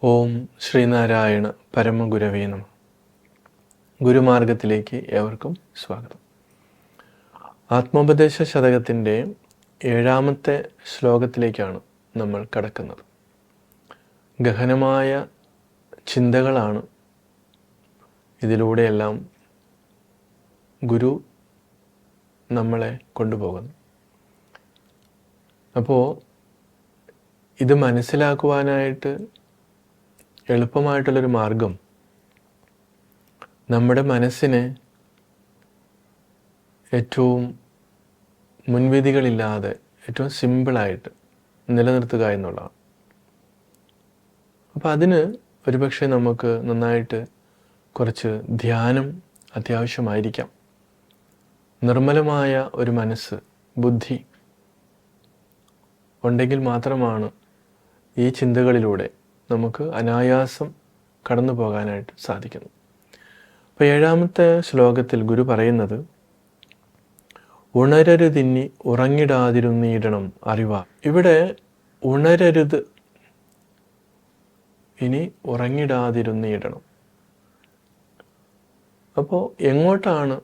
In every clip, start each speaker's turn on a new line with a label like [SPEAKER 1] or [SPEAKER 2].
[SPEAKER 1] ഓം ശ്രീനാരായണ പരമഗുരവേ നമഃ. ഗുരുമാർഗത്തിലേക്ക് ഏവർക്കും സ്വാഗതം. ആത്മോപദേശ ശതകത്തിൻ്റെ 7ാമത്തെ ശ്ലോകത്തിലേക്കാണ് നമ്മൾ കടക്കുന്നത്. ഗഹനമായ ചിന്തകളാണ് ഇതിലൂടെയെല്ലാം ഗുരു നമ്മളെ കൊണ്ടുപോകുന്നു. അപ്പോൾ ഇത് മനസ്സിലാക്കുവാനായിട്ട് എളുപ്പമായിട്ടുള്ളൊരു മാർഗം നമ്മുടെ മനസ്സിനെ ഏറ്റവും മുൻവിധികളില്ലാതെ ഏറ്റവും സിമ്പിളായിട്ട് നിലനിർത്തുക എന്നുള്ളതാണ്. അപ്പോൾ അതിന് ഒരുപക്ഷെ നമുക്ക് നന്നായിട്ട് കുറച്ച് ധ്യാനം അത്യാവശ്യമായിരിക്കാം. നിർമ്മലമായ ഒരു മനസ്സ്, ബുദ്ധി ഉണ്ടെങ്കിൽ മാത്രമാണ് ഈ ചിന്തകളിലൂടെ നമുക്ക് അനായാസം കടന്നു പോകാനായിട്ട് സാധിക്കുന്നു. അപ്പോൾ 7ാമത്തെ ശ്ലോകത്തിൽ ഗുരു പറയുന്നത്, ഉണരരുതിന്നി ഉറങ്ങിടാതിരുന്നീടണം അറിവാ. ഇവിടെ ഉണരരുത്, ഇനി ഉറങ്ങിടാതിരുന്നീടണം. അപ്പോൾ എങ്ങോട്ടാണ്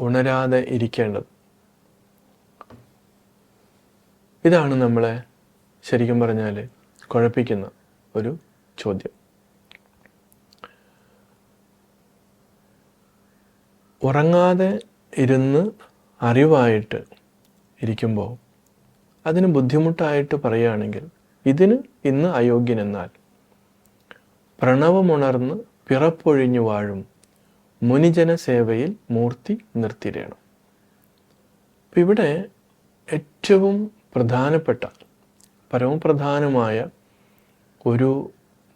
[SPEAKER 1] ഉണരാതെ ഇരിക്കേണ്ടത്? ഇതാണ് നമ്മളെ ശരിക്കും പറഞ്ഞാൽ കുഴപ്പിക്കുന്ന ഒരു ചോദ്യം. ഉറങ്ങാതെ ഇരുന്ന് അറിവായിട്ട് ഇരിക്കുമ്പോൾ അതിന് ബുദ്ധിമുട്ടായിട്ട് പറയുകയാണെങ്കിൽ, ഇതിന് ഇന്ന് അയോഗ്യനെന്നാൽ പ്രണവമുണർന്ന് പിറപ്പൊഴിഞ്ഞു വാഴും മുനിജന സേവയിൽ മൂർത്തി നിർത്തിയിടണം. അപ്പം ഇവിടെ ഏറ്റവും പ്രധാനപ്പെട്ട, പരമപ്രധാനമായ ഒരു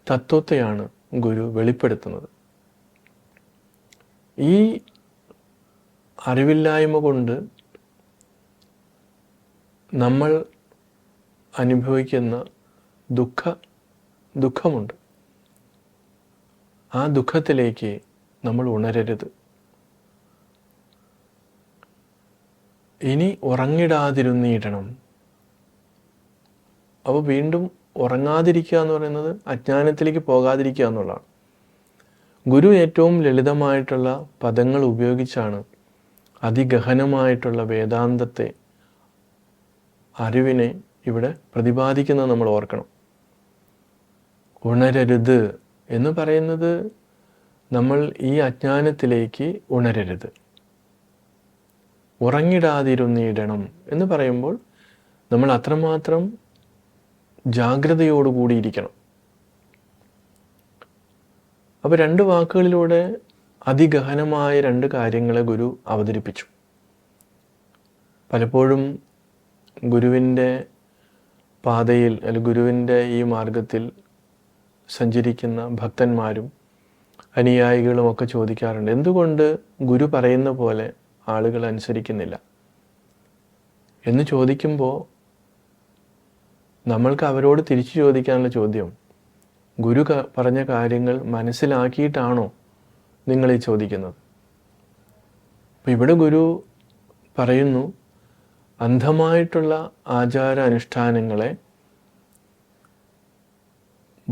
[SPEAKER 1] തത്വത്തെയാണ് ഗുരു വെളിപ്പെടുത്തുന്നത്. ഈ അറിവില്ലായ്മ കൊണ്ട് നമ്മൾ അനുഭവിക്കുന്ന ദുഃഖമുണ്ട്. ആ ദുഃഖത്തിലേക്ക് നമ്മൾ ഉണരരുത്. ഇനി ഉറങ്ങിടാതിരുന്നിടണം. അപ്പോൾ വീണ്ടും ഉറങ്ങാതിരിക്കുക എന്ന് പറയുന്നത് അജ്ഞാനത്തിലേക്ക് പോകാതിരിക്കുക എന്നുള്ളതാണ്. ഗുരു ഏറ്റവും ലളിതമായിട്ടുള്ള പദങ്ങൾ ഉപയോഗിച്ചാണ് അതിഗഹനമായിട്ടുള്ള വേദാന്തത്തെ, അറിവിനെ ഇവിടെ പ്രതിപാദിക്കുന്നത് നമ്മൾ ഓർക്കണം. ഉണരരുത് എന്ന് പറയുന്നത് നമ്മൾ ഈ അജ്ഞാനത്തിലേക്ക് ഉണരരുത്. ഉറങ്ങിടാതിരുന്നിടണം എന്ന് പറയുമ്പോൾ നമ്മൾ അത്രമാത്രം ജാഗ്രതയോടുകൂടിയിരിക്കണം. അപ്പോൾ 2 വാക്കുകളിലൂടെ അതിഗഹനമായ 2 കാര്യങ്ങളെ ഗുരു അവതരിപ്പിച്ചു. പലപ്പോഴും ഗുരുവിൻ്റെ പാതയിൽ അല്ലെങ്കിൽ ഗുരുവിൻ്റെ ഈ മാർഗത്തിൽ സഞ്ചരിക്കുന്ന ഭക്തന്മാരും അനുയായികളും ഒക്കെ ചോദിക്കാറുണ്ട്, എന്തുകൊണ്ട് ഗുരു പറയുന്ന പോലെ ആളുകൾ അനുസരിക്കുന്നില്ല എന്ന് ചോദിക്കുമ്പോൾ നമ്മൾക്ക് അവരോട് തിരിച്ചു ചോദിക്കാനുള്ള ചോദ്യം, ഗുരു പറഞ്ഞ കാര്യങ്ങൾ മനസ്സിലാക്കിയിട്ടാണോ നിങ്ങൾ ഈ ചോദിക്കുന്നത്? അപ്പം ഇവിടെ ഗുരു പറയുന്നു, അന്ധമായിട്ടുള്ള ആചാര അനുഷ്ഠാനങ്ങളെ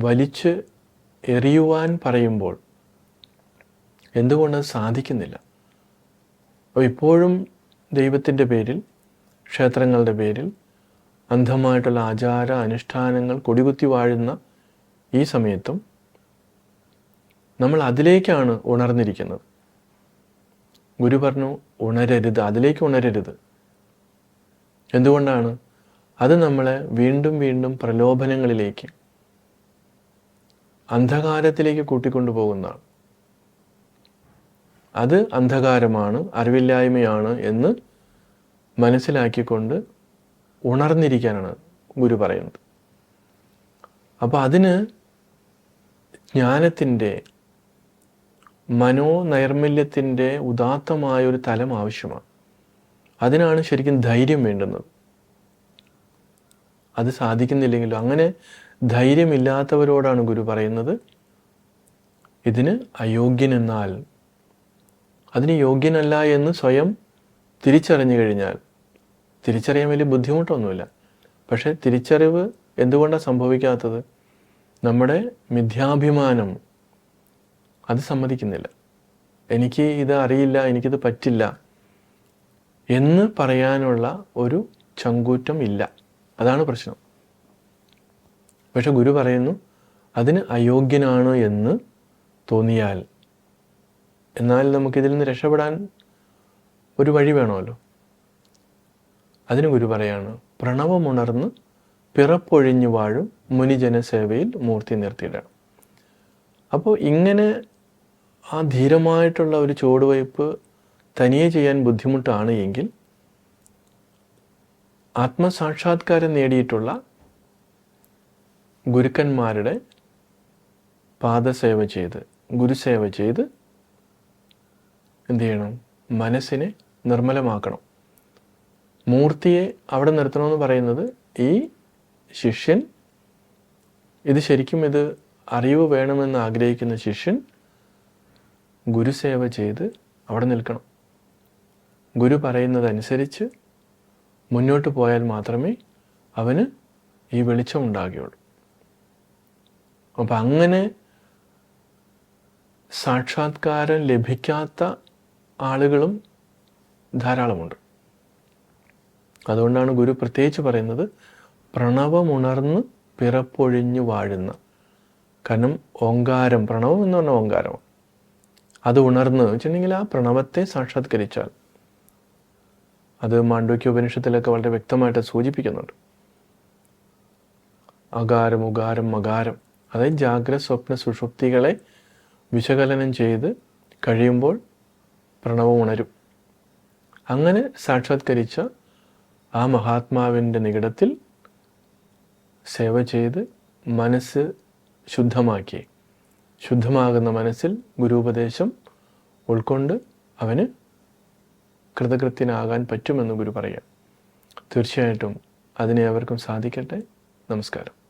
[SPEAKER 1] വലിച്ച് എറിയുവാൻ പറയുമ്പോൾ എന്തുകൊണ്ട് സാധിക്കുന്നില്ല? അപ്പോൾ ഇപ്പോഴും ദൈവത്തിൻ്റെ പേരിൽ, ക്ഷേത്രങ്ങളുടെ പേരിൽ അന്ധമായിട്ടുള്ള ആചാര അനുഷ്ഠാനങ്ങൾ കൊടികുത്തി വാഴുന്ന ഈ സമയത്തും നമ്മൾ അതിലേക്കാണ് ഉണർന്നിരിക്കുന്നത്. ഗുരു പറഞ്ഞു, ഉണരരുത്, അതിലേക്ക് ഉണരരുത്. എന്തുകൊണ്ടാണ്? അത് നമ്മളെ വീണ്ടും വീണ്ടും പ്രലോഭനങ്ങളിലേക്ക്, അന്ധകാരത്തിലേക്ക് കൂട്ടിക്കൊണ്ടുപോകുന്നതാണ്. അത് അന്ധകാരമാണ്, അറിവില്ലായ്മയാണ് എന്ന് മനസ്സിലാക്കിക്കൊണ്ട് ഉണർന്നിരിക്കാനാണ് ഗുരു പറയുന്നത്. അപ്പോൾ അതിന് ജ്ഞാനത്തിൻ്റെ, മനോനൈർമല്യത്തിൻ്റെ ഉദാത്തമായൊരു തലം ആവശ്യമാണ്. അതിനാണ് ശരിക്കും ധൈര്യം വേണ്ടുന്നത്. അത് സാധിക്കുന്നില്ലെങ്കിലും അങ്ങനെ ധൈര്യമില്ലാത്തവരോടാണ് ഗുരു പറയുന്നത്, ഇതിന് അയോഗ്യനെന്നാൽ, അതിന് യോഗ്യനല്ല എന്ന് സ്വയം തിരിച്ചറിഞ്ഞു കഴിഞ്ഞാൽ, തിരിച്ചറിയാൻ വലിയ ബുദ്ധിമുട്ടൊന്നുമില്ല, പക്ഷേ തിരിച്ചറിവ് എന്തുകൊണ്ടാണ് സംഭവിക്കാത്തത്? നമ്മുടെ മിഥ്യാഭിമാനം അത് സമ്മതിക്കുന്നില്ല. എനിക്ക് ഇത് അറിയില്ല, എനിക്കിത് പറ്റില്ല എന്ന് പറയാനുള്ള ഒരു ചങ്കൂറ്റം ഇല്ല. അതാണ് പ്രശ്നം. പക്ഷെ ഗുരു പറയുന്നു, അതിന് അയോഗ്യനാണ് എന്ന് തോന്നിയാൽ, എന്നാൽ നമുക്കിതിൽ നിന്ന് രക്ഷപ്പെടാൻ ഒരു വഴി വേണമല്ലോ. അതിന് ഗുരു പറയാണ്, പ്രണവമുണർന്ന് പിറപ്പൊഴിഞ്ഞു വാഴും മുനിജന സേവയിൽ മൂർത്തി നിർത്തിയിടണം. അപ്പോൾ ഇങ്ങനെ ആ ധീരമായിട്ടുള്ള ഒരു ചുവടുവയ്പ് തനിയെ ചെയ്യാൻ ബുദ്ധിമുട്ടാണ് എങ്കിൽ, ആത്മസാക്ഷാത്കാരം നേടിയിട്ടുള്ള ഗുരുക്കന്മാരുടെ പാദസേവ ചെയ്ത്, ഗുരുസേവ ചെയ്ത് എന്ത് ചെയ്യണം? മനസ്സിനെ നിർമ്മലമാക്കണം. മൂർത്തിയെ അവിടെ നിർത്തണമെന്ന് പറയുന്നത്, ഈ ശിഷ്യൻ ഇത് ശരിക്കും ഇത് അറിവ് വേണമെന്ന് ആഗ്രഹിക്കുന്ന ശിഷ്യൻ ഗുരുസേവ ചെയ്ത് അവിടെ നിൽക്കണം. ഗുരു പറയുന്നതനുസരിച്ച് മുന്നോട്ട് പോയാൽ മാത്രമേ അവന് ഈ വെളിച്ചം ഉണ്ടാകുകയുള്ളൂ. അപ്പം അങ്ങനെ സാക്ഷാത്കാരം ലഭിക്കാത്ത ആളുകളും ധാരാളമുണ്ട്. അതുകൊണ്ടാണ് ഗുരു പ്രത്യേകിച്ച് പറയുന്നത്, പ്രണവമുണർന്ന് പിറപ്പൊഴിഞ്ഞു വാഴുന്ന. കാരണം ഓങ്കാരം, പ്രണവം എന്ന് പറഞ്ഞാൽ ഓങ്കാരമാണ്. അത് ഉണർന്ന് വെച്ചിട്ടുണ്ടെങ്കിൽ ആ പ്രണവത്തെ സാക്ഷാത്കരിച്ചാൽ, അത് മാണ്ഡൂക്യ ഉപനിഷത്തിലൊക്കെ വളരെ വ്യക്തമായിട്ട് സൂചിപ്പിക്കുന്നുണ്ട്. അകാരം, ഉകാരം, മകാരം, അതായത് ജാഗ്രത, സ്വപ്ന, സുഷുപ്തികളെ വിശകലനം ചെയ്ത് കഴിയുമ്പോൾ പ്രണവം ഉണരും. അങ്ങനെ സാക്ഷാത്കരിച്ച ആ മഹാത്മാവിൻ്റെ നികടത്തിൽ സേവ ചെയ്ത് മനസ്സ് ശുദ്ധമാക്കി, ശുദ്ധമാകുന്ന മനസ്സിൽ ഗുരുപദേശം ഉൾക്കൊണ്ട് അവന് കൃതകൃത്യനാകാൻ പറ്റുമെന്ന് ഗുരു പറയാം. തീർച്ചയായിട്ടും അതിനെ അവർക്കും സാധിക്കട്ടെ. നമസ്കാരം.